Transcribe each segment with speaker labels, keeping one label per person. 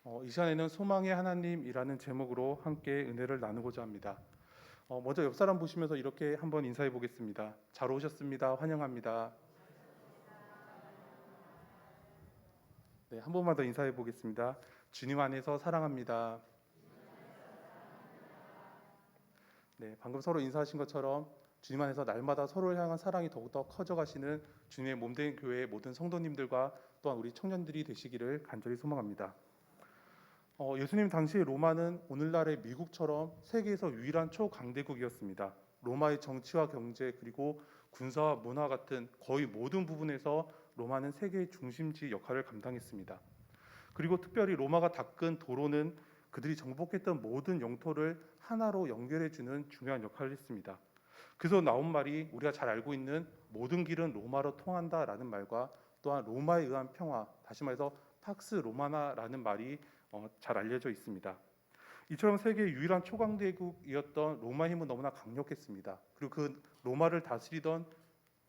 Speaker 1: 이 시간에는 소망의 하나님이라는 제목으로 함께 은혜를 나누고자 합니다. 먼저 옆 사람 보시면서 이렇게 한번 인사해 보겠습니다. 잘 오셨습니다. 환영합니다. 네, 한 번만 더 인사해 보겠습니다. 주님 안에서 사랑합니다. 네, 방금 서로 인사하신 것처럼 주님 안에서 날마다 서로를 향한 사랑이 더욱더 커져가시는 주님의 몸된 교회의 모든 성도님들과 또한 우리 청년들이 되시기를 간절히 소망합니다. 예수님 당시 로마는 오늘날의 미국처럼 세계에서 유일한 초강대국이었습니다. 로마의 정치와 경제 그리고 군사와 문화 같은 거의 모든 부분에서 로마는 세계의 중심지 역할을 감당했습니다. 그리고 특별히 로마가 닦은 도로는 그들이 정복했던 모든 영토를 하나로 연결해주는 중요한 역할을 했습니다. 그래서 나온 말이 우리가 잘 알고 있는 모든 길은 로마로 통한다라는 말과 또한 로마에 의한 평화, 다시 말해서 팍스 로마나라는 말이 잘 알려져 있습니다. 이처럼 세계의 유일한 초강대국이었던 로마의 힘은 너무나 강력했습니다. 그리고 그 로마를 다스리던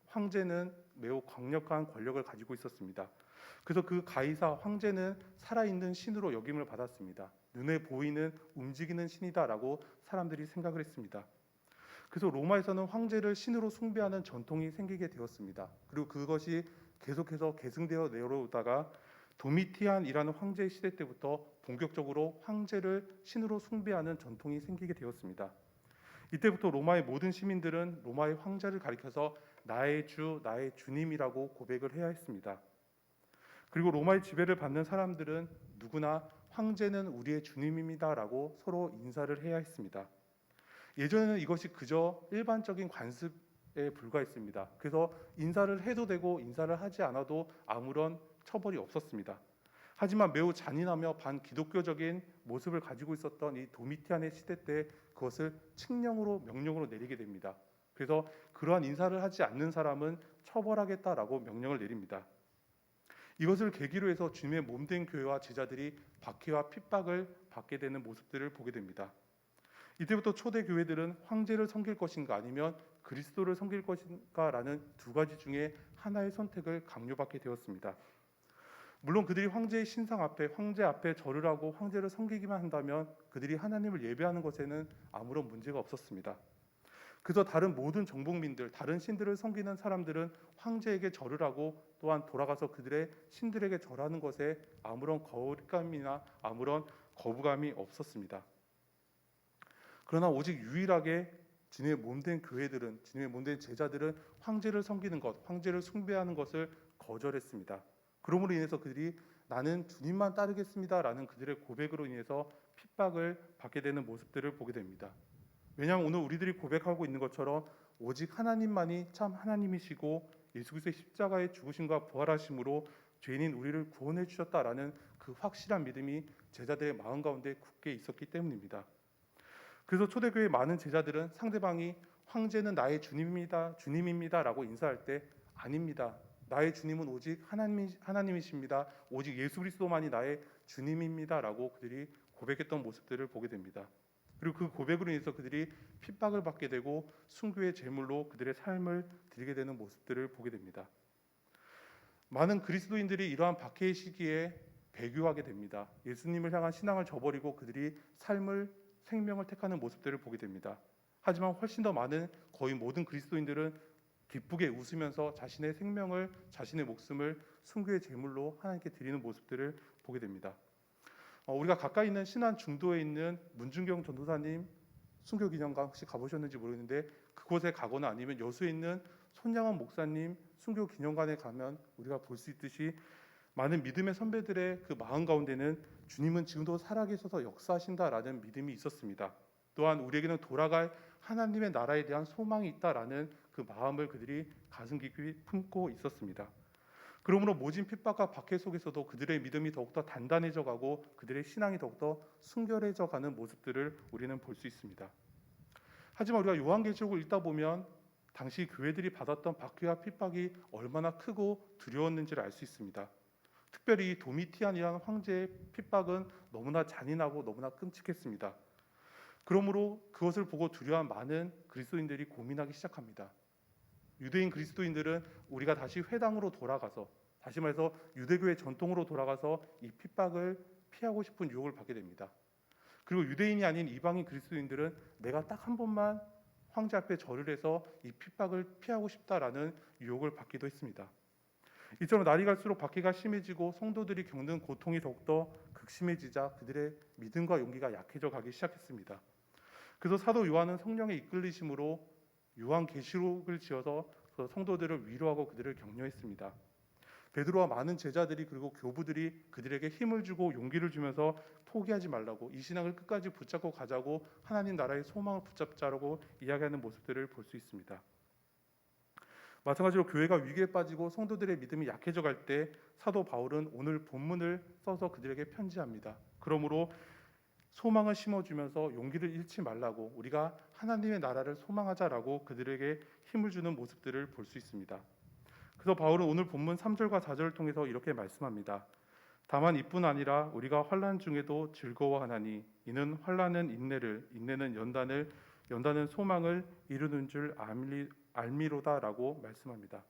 Speaker 1: 황제는 매우 강력한 권력을 가지고 있었습니다. 그래서 그 가이사 황제는 살아있는 신으로 여김을 받았습니다. 눈에 보이는 움직이는 신이다라고 사람들이 생각을 했습니다. 그래서 로마에서는 황제를 신으로 숭배하는 전통이 생기게 되었습니다. 그리고 그것이 계속해서 계승되어 내려오다가 도미티안이라는 황제 시대 때부터 본격적으로 황제를 신으로 숭배하는 전통이 생기게 되었습니다. 이때부터 로마의 모든 시민들은 로마의 황제를 가리켜서 나의 주, 나의 주님이라고 고백을 해야 했습니다. 그리고 로마의 지배를 받는 사람들은 누구나 황제는 우리의 주님입니다라고 서로 인사를 해야 했습니다. 예전에는 이것이 그저 일반적인 관습에 불과했습니다. 그래서 인사를 해도 되고 인사를 하지 않아도 아무런 처벌이 없었습니다. 하지만 매우 잔인하며 반기독교적인 모습을 가지고 있었던 이 도미티안의 시대 때 그것을 칙령으로 명령으로 내리게 됩니다. 그래서 그러한 인사를 하지 않는 사람은 처벌하겠다라고 명령을 내립니다. 이것을 계기로 해서 주님의 몸된 교회와 제자들이 박해와 핍박을 받게 되는 모습들을 보게 됩니다. 이때부터 초대 교회들은 황제를 섬길 것인가 아니면 그리스도를 섬길 것인가라는 두 가지 중에 하나의 선택을 강요받게 되었습니다. 물론 그들이 황제의 신상 앞에 황제 앞에 절을 하고 황제를 섬기기만 한다면 그들이 하나님을 예배하는 것에는 아무런 문제가 없었습니다. 그저 다른 모든 정복민들, 다른 신들을 섬기는 사람들은 황제에게 절을 하고 또한 돌아가서 그들의 신들에게 절하는 것에 아무런 거리감이나 아무런 거부감이 없었습니다. 그러나 오직 유일하게 주님의 몸된 교회들은, 주님의 몸된 제자들은 황제를 섬기는 것, 황제를 숭배하는 것을 거절했습니다. 그러므로 인해서 그들이 나는 주님만 따르겠습니다라는 그들의 고백으로 인해서 핍박을 받게 되는 모습들을 보게 됩니다. 왜냐하면 오늘 우리들이 고백하고 있는 것처럼 오직 하나님만이 참 하나님이시고 예수 그리스도의 십자가의 죽으심과 부활하심으로 죄인인 우리를 구원해 주셨다라는 그 확실한 믿음이 제자들의 마음 가운데 굳게 있었기 때문입니다. 그래서 초대교회의 많은 제자들은 상대방이 황제는 나의 주님입니다라고 인사할 때 아닙니다. 나의 주님은 오직 하나님이십니다. 오직 예수 그리스도만이 나의 주님입니다라고 그들이 고백했던 모습들을 보게 됩니다. 그리고 그 고백으로 인해서 그들이 핍박을 받게 되고 순교의 제물로 그들의 삶을 드리게 되는 모습들을 보게 됩니다. 많은 그리스도인들이 이러한 박해의 시기에 배교하게 됩니다. 예수님을 향한 신앙을 저버리고 그들이 생명을 택하는 모습들을 보게 됩니다. 하지만 훨씬 더 많은 거의 모든 그리스도인들은 기쁘게 웃으면서 자신의 생명을, 자신의 목숨을 순교의 제물로 하나님께 드리는 모습들을 보게 됩니다. 우리가 가까이 있는 신안 중도에 있는 문중경 전도사님 순교기념관 혹시 가보셨는지 모르겠는데 그곳에 가거나 아니면 여수에 있는 손양원 목사님 순교기념관에 가면 우리가 볼 수 있듯이 많은 믿음의 선배들의 그 마음 가운데는 주님은 지금도 살아계셔서 역사하신다라는 믿음이 있었습니다. 또한 우리에게는 돌아갈 하나님의 나라에 대한 소망이 있다라는 그 마음을 그들이 가슴 깊이 품고 있었습니다. 그러므로 모진 핍박과 박해 속에서도 그들의 믿음이 더욱더 단단해져 가고 그들의 신앙이 더욱더 순결해져 가는 모습들을 우리는 볼 수 있습니다. 하지만 우리가 요한계시록을 읽다 보면 당시 교회들이 받았던 박해와 핍박이 얼마나 크고 두려웠는지를 알 수 있습니다. 특별히 도미티안이라는 황제의 핍박은 너무나 잔인하고 너무나 끔찍했습니다. 그러므로 그것을 보고 두려워한 많은 그리스도인들이 고민하기 시작합니다. 유대인 그리스도인들은 우리가 다시 회당으로 돌아가서, 다시 말해서 유대교의 전통으로 돌아가서 이 핍박을 피하고 싶은 유혹을 받게 됩니다. 그리고 유대인이 아닌 이방인 그리스도인들은 내가 딱 한 번만 황제 앞에 절을 해서 이 핍박을 피하고 싶다라는 유혹을 받기도 했습니다. 이처럼 날이 갈수록 박해가 심해지고 성도들이 겪는 고통이 더욱더 극심해지자 그들의 믿음과 용기가 약해져 가기 시작했습니다. 그래서 사도 요한은 성령의 이끌리심으로 요한계시록을 지어서 성도들을 위로하고 그들을 격려했습니다. 베드로와 많은 제자들이 그리고 교부들이 그들에게 힘을 주고 용기를 주면서 포기하지 말라고, 이 신앙을 끝까지 붙잡고 가자고, 하나님 나라의 소망을 붙잡자라고 이야기하는 모습들을 볼 수 있습니다. 마찬가지로 교회가 위기에 빠지고 성도들의 믿음이 약해져 갈 때 사도 바울은 오늘 본문을 써서 그들에게 편지합니다. 그러므로 소망을 심어주면서 용기를 잃지 말라고, 우리가 하나님의 나라를 소망하자라고 그들에게 힘을 주는 모습들을 볼 수 있습니다. 그래서 바울은 오늘 본문 3절과 4절을 통해서 이렇게 말씀합니다. 다만 이뿐 아니라 우리가 환난 중에도 즐거워하나니 이는 환난은 인내를, 인내는 연단을, 연단은 소망을 이루는 줄 알미로다라고 말씀합니다.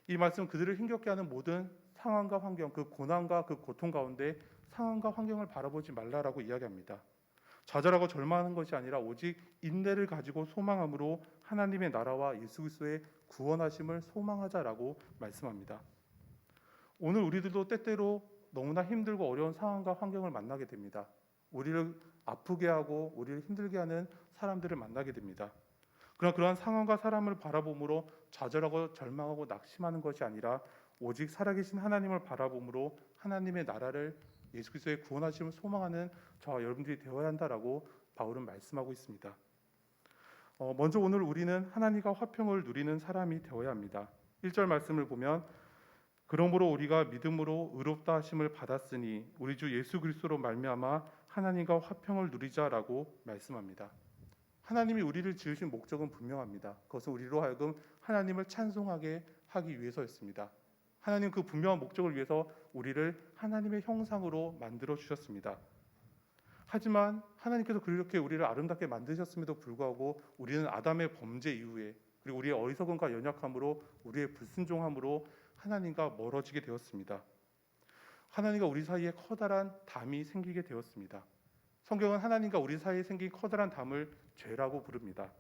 Speaker 1: 이 말씀 그들을 힘겹게 하는 모든 상황과 환경, 그 고난과 그 고통 가운데 상황과 환경을 바라보지 말라라고 이야기합니다. 좌절하고 절망하는 것이 아니라 오직 인내를 가지고 소망함으로 하나님의 나라와 예수 그리스도의 구원하심을 소망하자라고 말씀합니다. 오늘 우리들도 때때로 너무나 힘들고 어려운 상황과 환경을 만나게 됩니다. 우리를 아프게 하고 우리를 힘들게 하는 사람들을 만나게 됩니다. 그러나 그러한 상황과 사람을 바라봄으로 좌절하고 절망하고 낙심하는 것이 아니라 오직 살아계신 하나님을 바라봄으로 하나님의 나라를, 예수 그리스도의 구원하심을 소망하는 저와 여러분들이 되어야 한다라고 바울은 말씀하고 있습니다. 먼저 오늘 우리는 하나님과 화평을 누리는 사람이 되어야 합니다. 1절 말씀을 보면 그러므로 우리가 믿음으로 의롭다 하심을 받았으니 우리 주 예수 그리스도로 말미암아 하나님과 화평을 누리자라고 말씀합니다. 하나님이 우리를 지으신 목적은 분명합니다. 그것은 우리로 하여금 하나님을 찬송하게 하기 위해서였습니다. 하나님 그 분명한 목적을 위해서 우리를 하나님의 형상으로 만들어 주셨습니다. 하지만 하나님께서 그렇게 우리를 아름답게 만드셨음에도 불구하고 우리는 아담의 범죄 이후에, 그리고 우리의 어리석음과 연약함으로, 우리의 불순종함으로 하나님과 멀어지게 되었습니다. 하나님과 우리 사이에 커다란 담이 생기게 되었습니다. 성경은 하나님과 우리 사이에 생긴 커다란 담을 죄라고 부릅니다.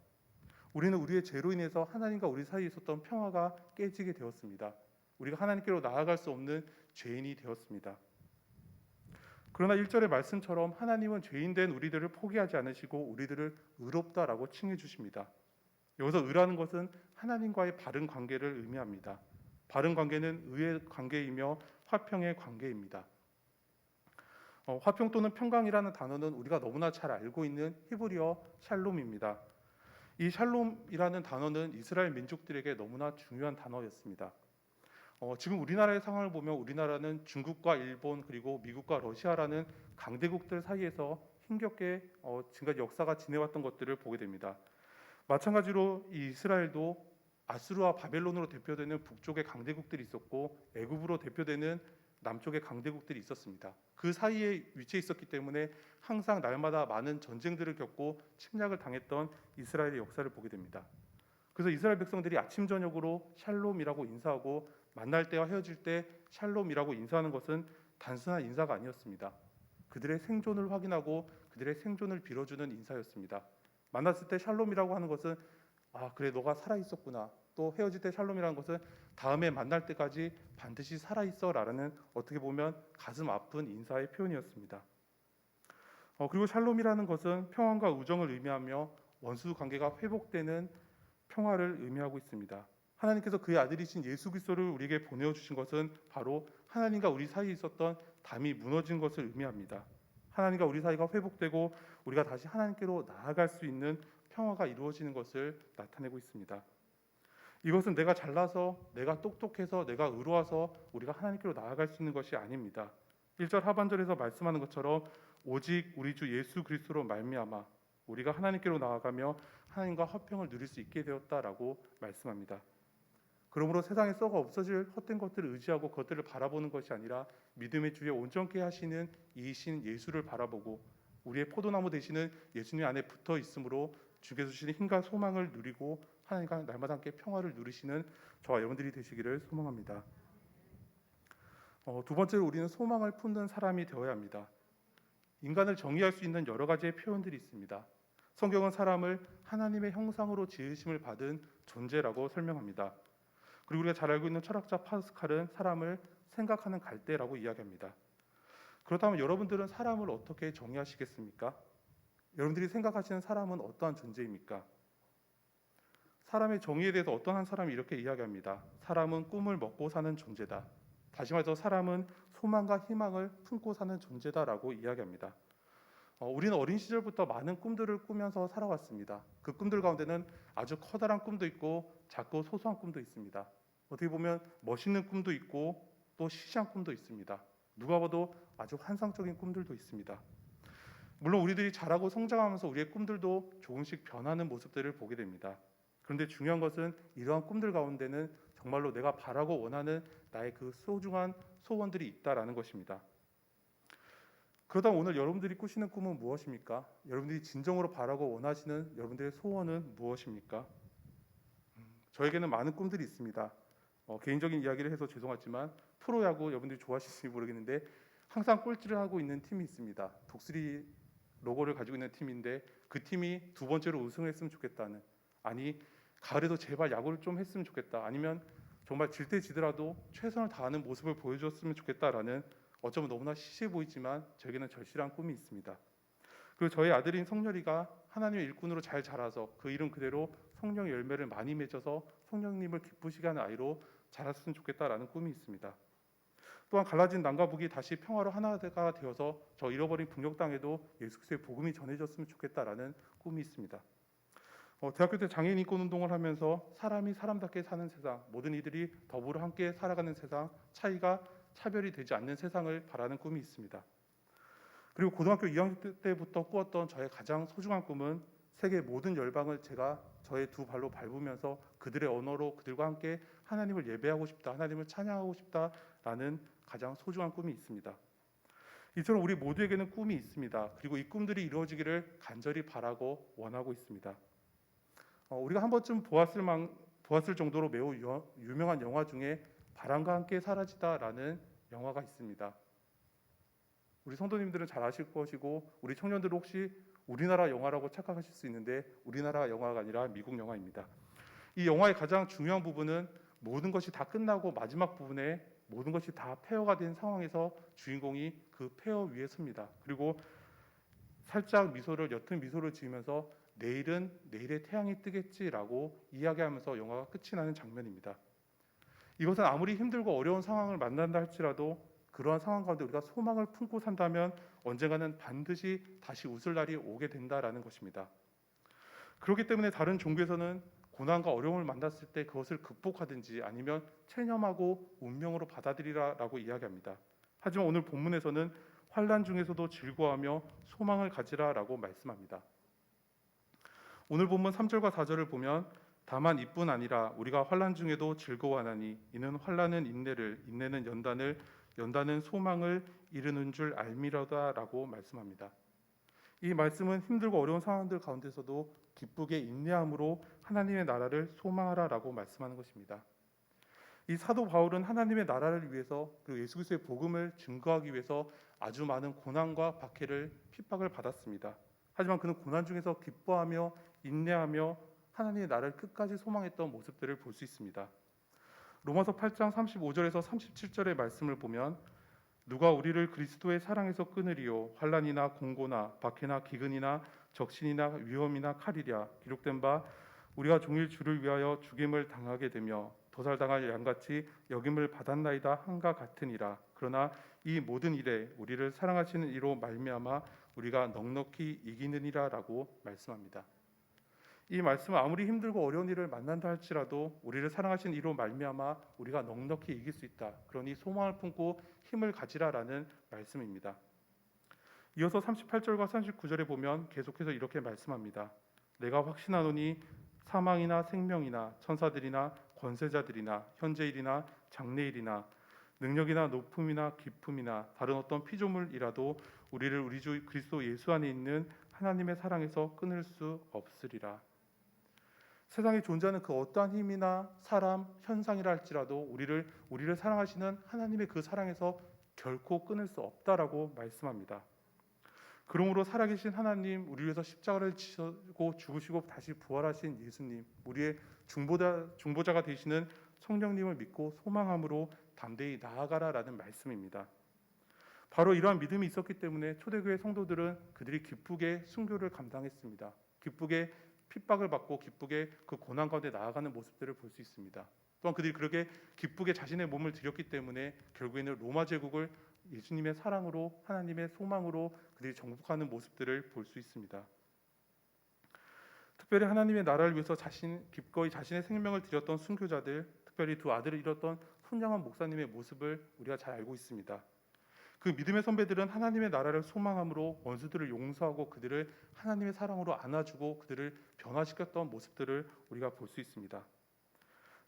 Speaker 1: 우리는 우리의 죄로 인해서 하나님과 우리 사이에 있었던 평화가 깨지게 되었습니다. 우리가 하나님께로 나아갈 수 없는 죄인이 되었습니다. 그러나 1절의 말씀처럼 하나님은 죄인된 우리들을 포기하지 않으시고 우리들을 의롭다라고 칭해 주십니다. 여기서 의라는 것은 하나님과의 바른 관계를 의미합니다. 바른 관계는 의의 관계이며 화평의 관계입니다. 화평 또는 평강이라는 단어는 우리가 너무나 잘 알고 있는 히브리어 샬롬입니다. 이 샬롬이라는 단어는 이스라엘 민족들에게 너무나 중요한 단어였습니다. 지금 우리나라의 상황을 보면 우리나라는 중국과 일본 그리고 미국과 러시아라는 강대국들 사이에서 힘겹게 지금까지 역사가 지내왔던 것들을 보게 됩니다. 마찬가지로 이 이스라엘도 아수르와 바벨론으로 대표되는 북쪽의 강대국들이 있었고 애굽으로 대표되는 남쪽의 강대국들이 있었습니다. 그 사이에 위치해 있었기 때문에 항상 날마다 많은 전쟁들을 겪고 침략을 당했던 이스라엘의 역사를 보게 됩니다. 그래서 이스라엘 백성들이 아침 저녁으로 샬롬이라고 인사하고 만날 때와 헤어질 때 샬롬이라고 인사하는 것은 단순한 인사가 아니었습니다. 그들의 생존을 확인하고 그들의 생존을 빌어주는 인사였습니다. 만났을 때 샬롬이라고 하는 것은 그래 너가 살아있었구나. 또 헤어질 때 샬롬이라는 것은 다음에 만날 때까지 반드시 살아있어라는 어떻게 보면 가슴 아픈 인사의 표현이었습니다. 그리고 샬롬이라는 것은 평안과 우정을 의미하며 원수 관계가 회복되는 평화를 의미하고 있습니다. 하나님께서 그의 아들이신 예수 그리스도를 우리에게 보내주신 것은 바로 하나님과 우리 사이에 있었던 담이 무너진 것을 의미합니다. 하나님과 우리 사이가 회복되고 우리가 다시 하나님께로 나아갈 수 있는 평화가 이루어지는 것을 나타내고 있습니다. 이것은 내가 잘나서, 내가 똑똑해서, 내가 의로워서 우리가 하나님께로 나아갈 수 있는 것이 아닙니다. 1절 하반절에서 말씀하는 것처럼 오직 우리 주 예수 그리스도로 말미암아 우리가 하나님께로 나아가며 하나님과 화평을 누릴 수 있게 되었다라고 말씀합니다. 그러므로 세상에 썩어 없어질 헛된 것들을 의지하고 그것들을 바라보는 것이 아니라 믿음의 주에 온전케 하시는 이이신 예수를 바라보고 우리의 포도나무 되시는 예수님 안에 붙어 있으므로 주께서 주시는 힘과 소망을 누리고 하나님과 날마다 함께 평화를 누리시는 저와 여러분들이 되시기를 소망합니다. 두 번째로 우리는 소망을 품는 사람이 되어야 합니다. 인간을 정의할 수 있는 여러 가지의 표현들이 있습니다. 성경은 사람을 하나님의 형상으로 지으심을 받은 존재라고 설명합니다. 그리고 우리가 잘 알고 있는 철학자 파스칼은 사람을 생각하는 갈대라고 이야기합니다. 그렇다면 여러분들은 사람을 어떻게 정의하시겠습니까? 여러분들이 생각하시는 사람은 어떠한 존재입니까? 사람의 정의에 대해서 어떤 한 사람이 이렇게 이야기합니다. 사람은 꿈을 먹고 사는 존재다. 다시 말해서 사람은 소망과 희망을 품고 사는 존재다라고 이야기합니다. 우리는 어린 시절부터 많은 꿈들을 꾸면서 살아왔습니다. 그 꿈들 가운데는 아주 커다란 꿈도 있고 작고 소소한 꿈도 있습니다. 어떻게 보면 멋있는 꿈도 있고 또 시시한 꿈도 있습니다. 누가 봐도 아주 환상적인 꿈들도 있습니다. 물론 우리들이 자라고 성장하면서 우리의 꿈들도 조금씩 변하는 모습들을 보게 됩니다. 그런데 중요한 것은 이러한 꿈들 가운데는 정말로 내가 바라고 원하는 나의 그 소중한 소원들이 있다라는 것입니다. 그러다 오늘 여러분들이 꾸시는 꿈은 무엇입니까? 여러분들이 진정으로 바라고 원하시는 여러분들의 소원은 무엇입니까? 저에게는 많은 꿈들이 있습니다. 개인적인 이야기를 해서 죄송하지만 프로야구 여러분들이 좋아하실지 모르겠는데 항상 꼴찌를 하고 있는 팀이 있습니다. 독수리 로고를 가지고 있는 팀인데 그 팀이 두 번째로 우승을 했으면 좋겠다는, 아니 가을에도 제발 야구를 좀 했으면 좋겠다, 아니면 정말 질 때 지더라도 최선을 다하는 모습을 보여줬으면 좋겠다라는, 어쩌면 너무나 시시해 보이지만 저에게는 절실한 꿈이 있습니다. 그리고 저희 아들인 성렬이가 하나님의 일꾼으로 잘 자라서 그 이름 그대로 성령의 열매를 많이 맺어서 성령님을 기쁘시게 하는 아이로 자랐으면 좋겠다라는 꿈이 있습니다. 또한 갈라진 남과 북이 다시 평화로 하나가 되어서 저 잃어버린 북녘 땅에도 예수 그리스도의 복음이 전해졌으면 좋겠다라는 꿈이 있습니다. 대학교 때 장애인 인권 운동을 하면서 사람이 사람답게 사는 세상, 모든 이들이 더불어 함께 살아가는 세상, 차별이 되지 않는 세상을 바라는 꿈이 있습니다. 그리고 고등학교 2학년 때부터 꾸었던 저의 가장 소중한 꿈은 세계 모든 열방을 제가 저의 두 발로 밟으면서 그들의 언어로 그들과 함께 하나님을 예배하고 싶다, 하나님을 찬양하고 싶다라는 가장 소중한 꿈이 있습니다. 이처럼 우리 모두에게는 꿈이 있습니다. 그리고 이 꿈들이 이루어지기를 간절히 바라고 원하고 있습니다. 우리가 한 번쯤 보았을 정도로 매우 유명한 영화 중에 바람과 함께 사라지다라는 영화가 있습니다. 우리 성도님들은 잘 아실 것이고 우리 청년들은 혹시 우리나라 영화라고 착각하실 수 있는데 우리나라 영화가 아니라 미국 영화입니다. 이 영화의 가장 중요한 부분은 모든 것이 다 끝나고 마지막 부분에 모든 것이 다 폐허가 된 상황에서 주인공이 그 폐허 위에 섭니다. 그리고 살짝 옅은 미소를 지으면서 내일은 내일의 태양이 뜨겠지라고 이야기하면서 영화가 끝이 나는 장면입니다. 이것은 아무리 힘들고 어려운 상황을 만난다 할지라도 그러한 상황 가운데 우리가 소망을 품고 산다면 언젠가는 반드시 다시 웃을 날이 오게 된다라는 것입니다. 그렇기 때문에 다른 종교에서는 고난과 어려움을 만났을 때 그것을 극복하든지 아니면 체념하고 운명으로 받아들이라라고 이야기합니다. 하지만 오늘 본문에서는 환난 중에서도 즐거워하며 소망을 가지라라고 말씀합니다. 오늘 본문 3절과 4절을 보면 다만 이뿐 아니라 우리가 환난 중에도 즐거워하나니 이는 환난은 인내를, 인내는 연단을, 연단은 소망을 이루는 줄 알미로다라고 말씀합니다. 이 말씀은 힘들고 어려운 상황들 가운데서도 기쁘게 인내함으로 하나님의 나라를 소망하라라고 말씀하는 것입니다. 이 사도 바울은 하나님의 나라를 위해서 그리고 예수 그리스도의 복음을 증거하기 위해서 아주 많은 고난과 박해를 핍박을 받았습니다. 하지만 그는 고난 중에서 기뻐하며 인내하며 하나님의 나라를 끝까지 소망했던 모습들을 볼 수 있습니다. 로마서 8장 35절에서 37절의 말씀을 보면 누가 우리를 그리스도의 사랑에서 끊으리요 환난이나 공고나 박해나 기근이나 적신이나 위험이나 칼이랴 기록된 바 우리가 종일 주를 위하여 죽임을 당하게 되며 도살당할 양같이 여김을 받았나이다 한가 같으니라. 그러나 이 모든 일에 우리를 사랑하시는 이로 말미암아 우리가 넉넉히 이기느니라라고 말씀합니다. 이 말씀은 아무리 힘들고 어려운 일을 만난다 할지라도 우리를 사랑하신 이로 말미암아 우리가 넉넉히 이길 수 있다. 그러니 소망을 품고 힘을 가지라라는 말씀입니다. 이어서 38절과 39절에 보면 계속해서 이렇게 말씀합니다. 내가 확신하노니 사망이나 생명이나 천사들이나 권세자들이나 현재일이나 장래일이나 능력이나 높음이나 깊음이나 다른 어떤 피조물이라도 우리를 우리 주 그리스도 예수 안에 있는 하나님의 사랑에서 끊을 수 없으리라. 세상에 존재하는 그 어떠한 힘이나 사람, 현상이라 할지라도 우리를 사랑하시는 하나님의 그 사랑에서 결코 끊을 수 없다라고 말씀합니다. 그러므로 살아계신 하나님, 우리 위해서 십자가를 지시고 죽으시고 다시 부활하신 예수님, 우리의 중보자가 되시는 성령님을 믿고 소망함으로 담대히 나아가라라는 말씀입니다. 바로 이러한 믿음이 있었기 때문에 초대교회 성도들은 그들이 기쁘게 순교를 감당했습니다. 기쁘게 핍박을 받고 기쁘게 그 고난 가운데 나아가는 모습들을 볼 수 있습니다. 또한 그들이 그렇게 기쁘게 자신의 몸을 드렸기 때문에 결국에는 로마 제국을 예수님의 사랑으로, 하나님의 소망으로 그들이 정복하는 모습들을 볼 수 있습니다. 특별히 하나님의 나라를 위해서 기꺼이 자신의 생명을 드렸던 순교자들, 특별히 두 아들을 잃었던 손양원 목사님의 모습을 우리가 잘 알고 있습니다. 그 믿음의 선배들은 하나님의 나라를 소망함으로 원수들을 용서하고 그들을 하나님의 사랑으로 안아주고 그들을 변화시켰던 모습들을 우리가 볼 수 있습니다.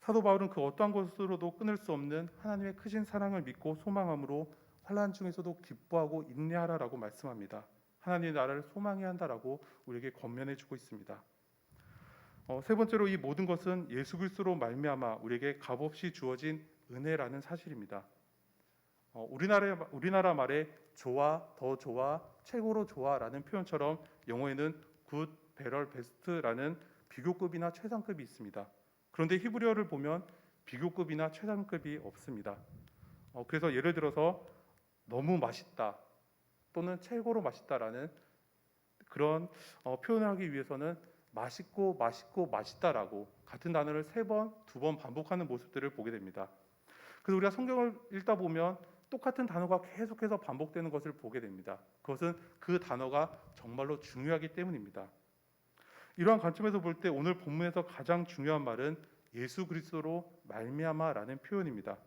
Speaker 1: 사도 바울은 그 어떠한 것으로도 끊을 수 없는 하나님의 크신 사랑을 믿고 소망함으로 환난 중에서도 기뻐하고 인내하라라고 말씀합니다. 하나님의 나라를 소망해야 한다라고 우리에게 권면해주고 있습니다. 세 번째로 이 모든 것은 예수 그리스도로 말미암아 우리에게 값없이 주어진 은혜라는 사실입니다. 우리나라 말에 좋아, 더 좋아, 최고로 좋아라는 표현처럼 영어에는 굿, 베럴, 베스트라는 비교급이나 최상급이 있습니다. 그런데 히브리어를 보면 비교급이나 최상급이 없습니다. 그래서 예를 들어서 너무 맛있다 또는 최고로 맛있다라는 그런 표현을 하기 위해서는 맛있고 맛있고 맛있다라고 같은 단어를 3번, 2번 반복하는 모습들을 보게 됩니다. 그래서 우리가 성경을 읽다 보면 똑같은 단어가 계속해서 반복되는 것을 보게 됩니다. 그것은 그 단어가 정말로 중요하기 때문입니다. 이러한 관점에서 볼 때 오늘 본문에서 가장 중요한 말은 예수 그리스도로 말미암아라는 표현입니다.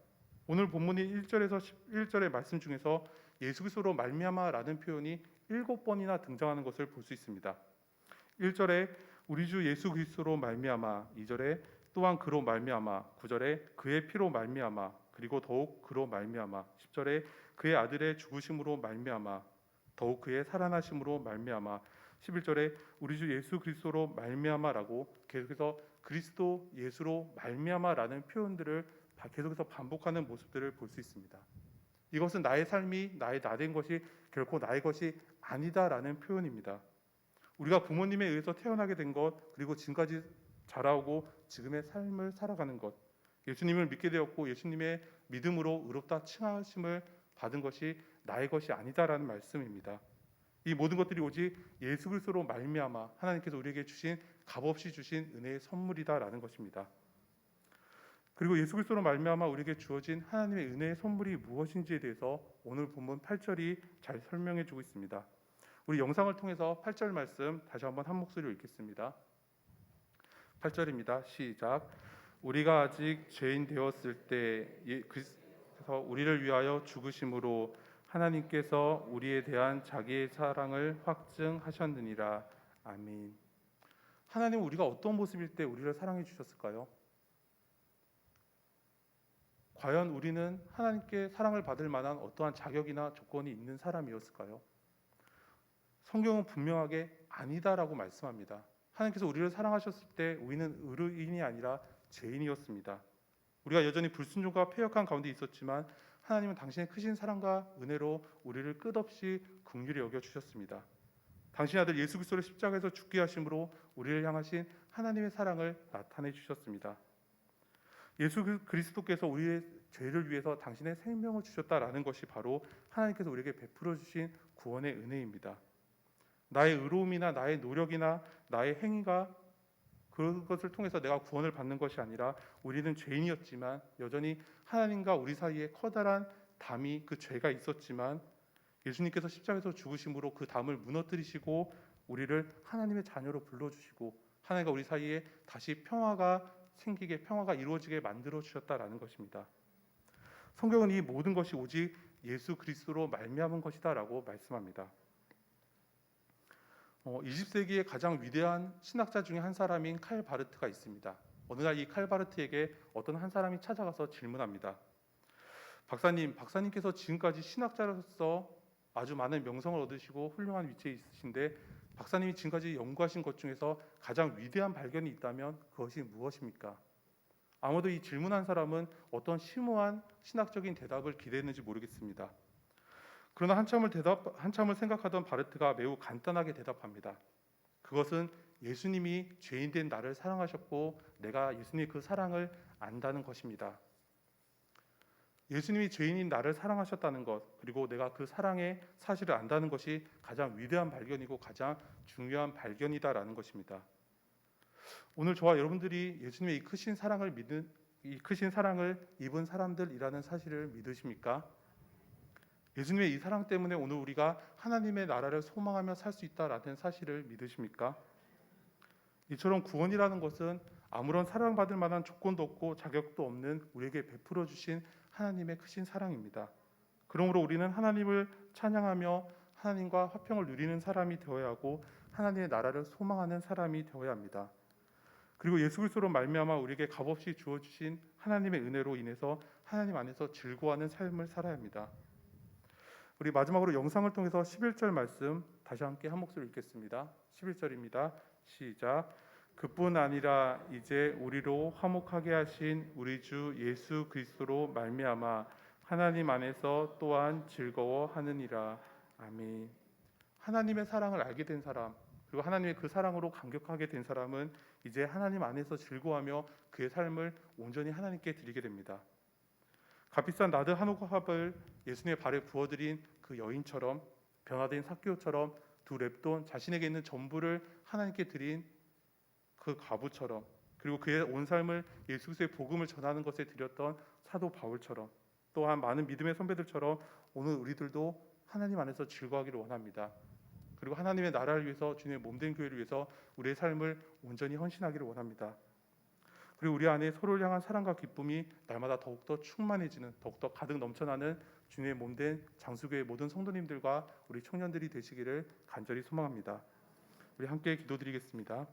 Speaker 1: 오늘 본문이 1절에서 11절의 말씀 중에서 예수 그리스도로 말미암아라는 표현이 7번이나 등장하는 것을 볼 수 있습니다. 1절에 우리 주 예수 그리스도로 말미암아, 2절에 또한 그로 말미암아, 9절에 그의 피로 말미암아, 그리고 더욱 그로 말미암아, 10절에 그의 아들의 죽으심으로 말미암아, 더욱 그의 살아나심으로 말미암아, 11절에 우리 주 예수 그리스도로 말미암아라고 계속해서 그리스도 예수로 말미암아라는 표현들을 계속해서 반복하는 모습들을 볼 수 있습니다. 이것은 나의 삶이 나의 나된 것이 결코 나의 것이 아니다라는 표현입니다. 우리가 부모님에 의해서 태어나게 된 것, 그리고 지금까지 자라오고 지금의 삶을 살아가는 것, 예수님을 믿게 되었고 예수님의 믿음으로 의롭다 칭하심을 받은 것이 나의 것이 아니다라는 말씀입니다. 이 모든 것들이 오직 예수 그리스도로 말미암아 하나님께서 우리에게 주신 값없이 주신 은혜의 선물이다라는 것입니다. 그리고 예수 그리스도로 말미암아 우리에게 주어진 하나님의 은혜의 선물이 무엇인지에 대해서 오늘 본문 8절이 잘 설명해 주고 있습니다. 우리 영상을 통해서 8절 말씀 다시 한번 한 목소리로 읽겠습니다. 8절입니다. 시작. 우리가 아직 죄인 되었을 때 그래서 우리를 위하여 죽으심으로 하나님께서 우리에 대한 자기의 사랑을 확증하셨느니라. 아멘. 하나님은 우리가 어떤 모습일 때 우리를 사랑해 주셨을까요? 과연 우리는 하나님께 사랑을 받을 만한 어떠한 자격이나 조건이 있는 사람이었을까요? 성경은 분명하게 아니다라고 말씀합니다. 하나님께서 우리를 사랑하셨을 때 우리는 의인이 아니라 죄인이었습니다. 우리가 여전히 불순종과 패역한 가운데 있었지만 하나님은 당신의 크신 사랑과 은혜로 우리를 끝없이 긍휼히 여겨주셨습니다. 당신의 아들 예수 그리스도를 십자가에서 죽게 하심으로 우리를 향하신 하나님의 사랑을 나타내 주셨습니다. 예수 그리스도께서 우리의 죄를 위해서 당신의 생명을 주셨다라는 것이 바로 하나님께서 우리에게 베풀어 주신 구원의 은혜입니다. 나의 의로움이나 나의 노력이나 나의 행위가 그런 것을 통해서 내가 구원을 받는 것이 아니라 우리는 죄인이었지만 여전히 하나님과 우리 사이에 커다란 담이 그 죄가 있었지만 예수님께서 십자가에서 죽으심으로 그 담을 무너뜨리시고 우리를 하나님의 자녀로 불러주시고 하나님과 우리 사이에 다시 평화가 생기게 평화가 이루어지게 만들어 주셨다라는 것입니다. 성경은 이 모든 것이 오직 예수 그리스도로 말미암은 것이다라고 말씀합니다. 20세기의 가장 위대한 신학자 중에 한 사람인 칼 바르트가 있습니다. 어느 날 이 칼 바르트에게 어떤 한 사람이 찾아가서 질문합니다. 박사님께서 지금까지 신학자로서 아주 많은 명성을 얻으시고 훌륭한 위치에 있으신데 박사님이 지금까지 연구하신 것 중에서 가장 위대한 발견이 있다면 그것이 무엇입니까? 아무도 이 질문한 사람은 어떤 심오한 신학적인 대답을 기대했는지 모르겠습니다. 그러나 한참을 생각하던 바르트가 매우 간단하게 대답합니다. 그것은 예수님이 죄인된 나를 사랑하셨고 내가 예수님의 그 사랑을 안다는 것입니다. 예수님이 죄인인 나를 사랑하셨다는 것, 그리고 내가 그 사랑의 사실을 안다는 것이 가장 위대한 발견이고 가장 중요한 발견이다라는 것입니다. 오늘 저와 여러분들이 예수님의 이 크신 사랑을 입은 사람들이라는 사실을 믿으십니까? 예수님의 이 사랑 때문에 오늘 우리가 하나님의 나라를 소망하며 살 수 있다라는 사실을 믿으십니까? 이처럼 구원이라는 것은 아무런 사랑받을 만한 조건도 없고 자격도 없는 우리에게 베풀어 주신 하나님의 크신 사랑입니다. 그러므로 우리는 하나님을 찬양하며 하나님과 화평을 누리는 사람이 되어야 하고 하나님의 나라를 소망하는 사람이 되어야 합니다. 그리고 예수 그리스도로 말미암아 우리에게 값없이 주어 주신 하나님의 은혜로 인해서 하나님 안에서 즐거워하는 삶을 살아야 합니다. 우리 마지막으로 영상을 통해서 11절 말씀 다시 함께 한 목소리로 읽겠습니다. 11절입니다. 시작. 그뿐 아니라 이제 우리로 화목하게 하신 우리 주 예수 그리스도로 말미암아 하나님 안에서 또한 즐거워하느니라. 아멘. 하나님의 사랑을 알게 된 사람, 그리고 하나님의 그 사랑으로 감격하게 된 사람은 이제 하나님 안에서 즐거워하며 그의 삶을 온전히 하나님께 드리게 됩니다. 값비싼 나드 한 옥합을 예수님의 발에 부어드린 그 여인처럼, 변화된 삭개오처럼, 두 렙돈 자신에게 있는 전부를 하나님께 드린 그 과부처럼, 그리고 그의 온 삶을 예수 그리스도의 복음을 전하는 것에 드렸던 사도 바울처럼, 또한 많은 믿음의 선배들처럼 오늘 우리들도 하나님 안에서 즐거워하기를 원합니다. 그리고 하나님의 나라를 위해서, 주님의 몸된 교회를 위해서 우리의 삶을 온전히 헌신하기를 원합니다. 그리고 우리 안에 서로를 향한 사랑과 기쁨이 날마다 더욱더 충만해지는, 더욱더 가득 넘쳐나는 주님의 몸된 장수교회 모든 성도님들과 우리 청년들이 되시기를 간절히 소망합니다. 우리 함께 기도드리겠습니다.